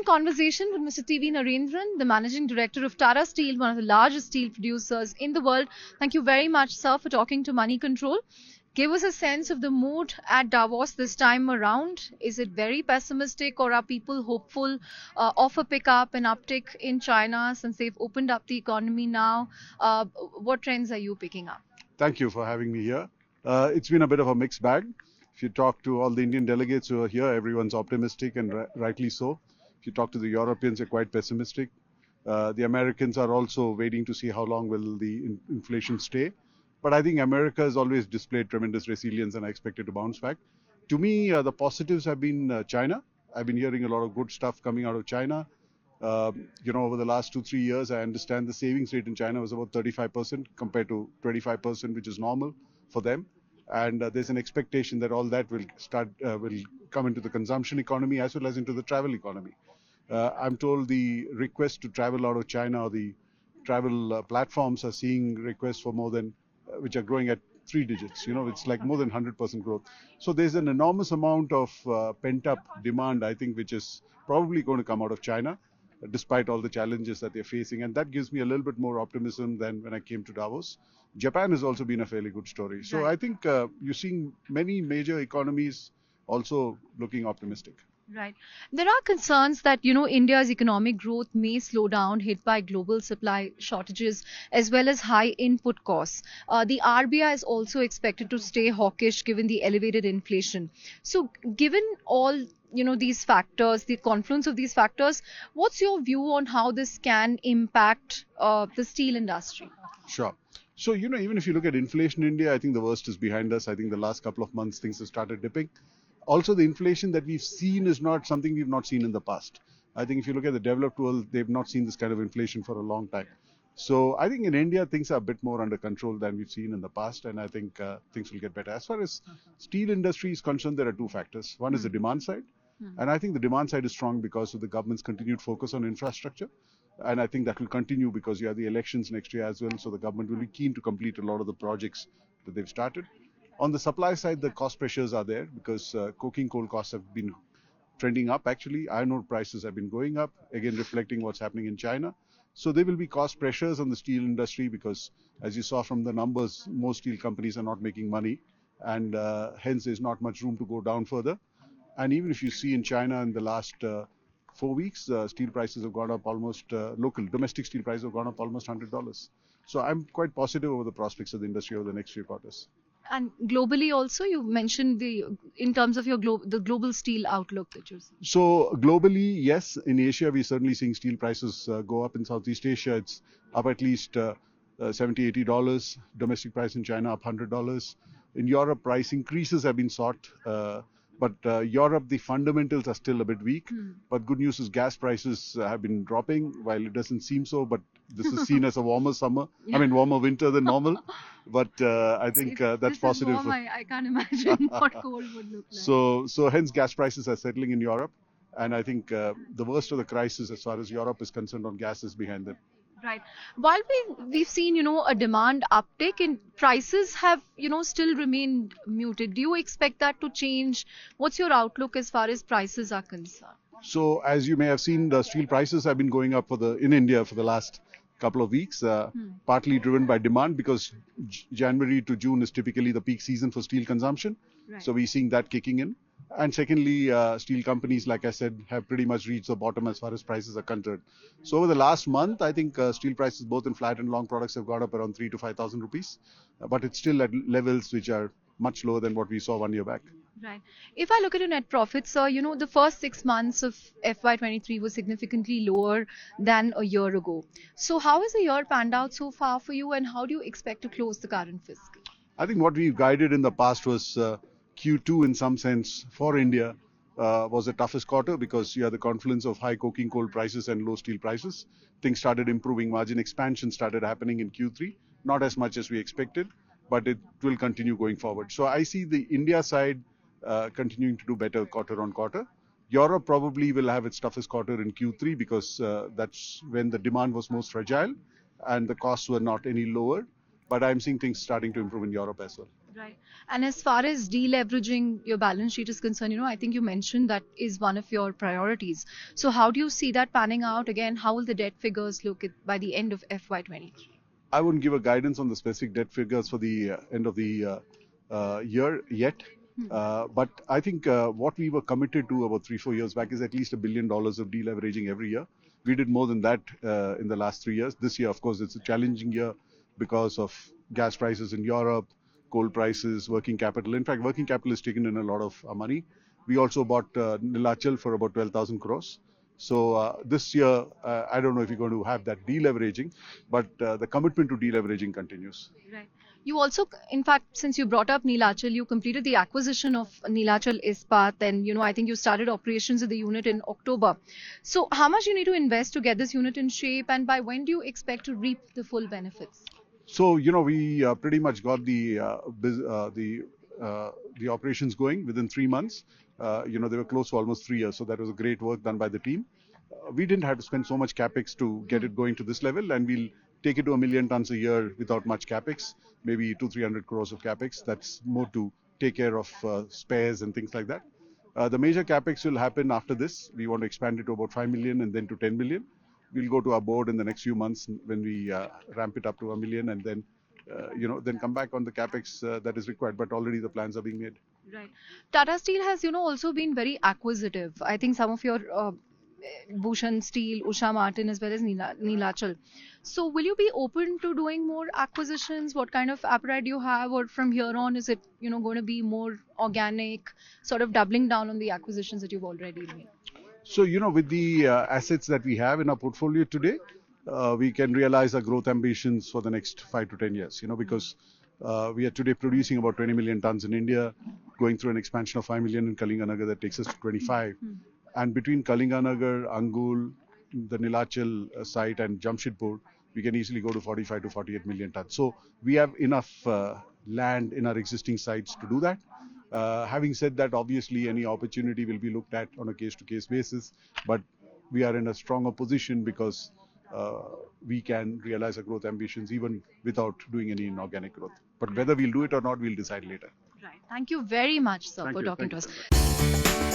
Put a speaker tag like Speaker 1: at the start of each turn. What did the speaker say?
Speaker 1: conversation with Mr. TV Narendran, the Managing Director of Tata Steel, one of the largest steel producers in the world. Thank you very much, sir, for talking to Moneycontrol. Give us a sense of the mood at Davos this time around. Is it very pessimistic, or are people hopeful of a pickup and uptick in China since they've opened up the economy now? What trends are you picking up?
Speaker 2: Thank you for having me here. It's been a bit of a mixed bag. If you talk to all the Indian delegates who are here, everyone's optimistic and rightly so. If you talk to the Europeans, they're quite pessimistic. The Americans are also waiting to see how long will the inflation stay. But I think America has always displayed tremendous resilience, and I expect it to bounce back. To me, the positives have been China. I've been hearing a lot of good stuff coming out of China. Over the last 2-3 years, I understand the savings rate in China was about 35% compared to 25%, which is normal for them. And there's an expectation that all that will come into the consumption economy as well as into the travel economy. I'm told the request to travel out of China, or the travel platforms are seeing requests for more than, which are growing at 3 digits. It's like more than 100% growth. So there's an enormous amount of pent-up demand, I think, which is probably going to come out of China, despite all the challenges that they're facing. And that gives me a little bit more optimism than when I came to Davos. Japan has also been a fairly good story. So
Speaker 1: Right.
Speaker 2: I think you're seeing many major economies also looking optimistic.
Speaker 1: Right. There are concerns that, India's economic growth may slow down, hit by global supply shortages as well as high input costs. The RBI is also expected to stay hawkish given the elevated inflation. So, given all, these factors, the confluence of these factors, what's your view on how this can impact the steel industry?
Speaker 2: Sure. So, even if you look at inflation in India, I think the worst is behind us. I think the last couple of months, things have started dipping. Also, the inflation that we've seen is not something we've not seen in the past. I think if you look at the developed world, they've not seen this kind of inflation for a long time. So I think in India, things are a bit more under control than we've seen in the past, and I think things will get better. As far as steel industry is concerned, there are two factors. One is the demand side, and I think the demand side is strong because of the government's continued focus on infrastructure. And I think that will continue because you have the elections next year as well, so the government will be keen to complete a lot of the projects that they've started. On the supply side, the cost pressures are there because coking coal costs have been trending up. Actually, iron ore prices have been going up, again reflecting what's happening in China. So there will be cost pressures on the steel industry because, as you saw from the numbers, most steel companies are not making money, and hence there's not much room to go down further. And even if you see in China in the last 4 weeks, steel prices have gone up almost, domestic steel prices have gone up almost $100. So I'm quite positive over the prospects of the industry over the next few quarters.
Speaker 1: And globally also, you mentioned in terms of your the global steel outlook that you're seeing.
Speaker 2: So globally, yes, in Asia, we're certainly seeing steel prices go up. In Southeast Asia, it's up at least $70, $80. Domestic price in China up $100. In Europe, price increases have been sought. But Europe, the fundamentals are still a bit weak. But good news is gas prices have been dropping, while it doesn't seem so. But this is seen as a warmer summer. I mean, warmer winter than normal. But I think that's
Speaker 1: this
Speaker 2: positive.
Speaker 1: Is warm, I can't imagine what cold would look like.
Speaker 2: So hence gas prices are settling in Europe. And I think the worst of the crisis as far as Europe is concerned on gas is behind them.
Speaker 1: Right. While we've seen, a demand uptick, and prices have, still remained muted. Do you expect that to change? What's your outlook as far as prices are concerned?
Speaker 2: So as you may have seen, the steel prices have been going up in India for the last couple of weeks, partly driven by demand because January to June is typically the peak season for steel consumption.
Speaker 1: Right.
Speaker 2: So we're seeing that kicking in. And secondly, steel companies, like I said, have pretty much reached the bottom as far as prices are concerned. So over the last month, I think steel prices both in flat and long products have gone up around 3,000 to 5,000 rupees. But it's still at levels which are much lower than what we saw 1 year back.
Speaker 1: Right. If I look at your net profits, sir, the first 6 months of FY23 was significantly lower than a year ago. So how has the year panned out so far for you, and how do you expect to close the current fiscal?
Speaker 2: I think what we've guided in the past was Q2 in some sense for India was the toughest quarter because you had the confluence of high coking coal prices and low steel prices. Things started improving. Margin expansion started happening in Q3, not as much as we expected, but it will continue going forward. So I see the India side continuing to do better quarter on quarter. Europe probably will have its toughest quarter in Q3 because that's when the demand was most fragile and the costs were not any lower. But I'm seeing things starting to improve in Europe as well.
Speaker 1: Right. And as far as deleveraging your balance sheet is concerned, I think you mentioned that is one of your priorities. So how do you see that panning out? Again, how will the debt figures look by the end of FY23?
Speaker 2: I wouldn't give a guidance on the specific debt figures for the end of the year yet. But I think what we were committed to about 3-4 years back is at least $1 billion of deleveraging every year. We did more than that in the last 3 years. This year, of course, it's a challenging year because of gas prices in Europe, coal prices, working capital. In fact, working capital has taken in a lot of our money. We also bought Nilachal for about 12,000 crores. So this year, I don't know if you're going to have that deleveraging, but the commitment to deleveraging continues.
Speaker 1: Right. You also, in fact, since you brought up Neelachal, you completed the acquisition of Neelachal Ispat, and I think you started operations of the unit in October. So, how much you need to invest to get this unit in shape, and by when do you expect to reap the full benefits?
Speaker 2: So we pretty much got the operations going within 3 months. They were close to almost 3 years, so that was a great work done by the team. We didn't have to spend so much capex to get it going to this level, and we'll take it to 1 million tons a year without much capex, maybe 200-300 crores of capex. That's more to take care of spares and things like that. The major capex will happen after this. We want to expand it to about 5 million and then to 10 million. We'll go to our board in the next few months when we ramp it up to 1 million, and then then come back on the capex that is required. But already the plans are being made.
Speaker 1: Right. Tata Steel has, also been very acquisitive. I think some of your Bhushan Steel, Usha Martin, as well as Neelachal. So, will you be open to doing more acquisitions? What kind of appetite do you have, or from here on, is it going to be more organic, sort of doubling down on the acquisitions that you've already made?
Speaker 2: So, with the assets that we have in our portfolio today, we can realize our growth ambitions for the next 5 to 10 years, because we are today producing about 20 million tons in India, going through an expansion of 5 million in Kalinganagar that takes us to 25. And between Kalinganagar, Angul, the Nilachal site and Jamshedpur, we can easily go to 45 to 48 million tons. So we have enough land in our existing sites to do that. Having said that, obviously any opportunity will be looked at on a case-to-case basis, but we are in a stronger position because we can realize our growth ambitions even without doing any inorganic growth. But whether we'll do it or not, we'll decide later.
Speaker 1: Right. Thank you very much, sir,
Speaker 2: Thank
Speaker 1: for
Speaker 2: you.
Speaker 1: talking
Speaker 2: Thank
Speaker 1: to
Speaker 2: you
Speaker 1: us.
Speaker 2: very much.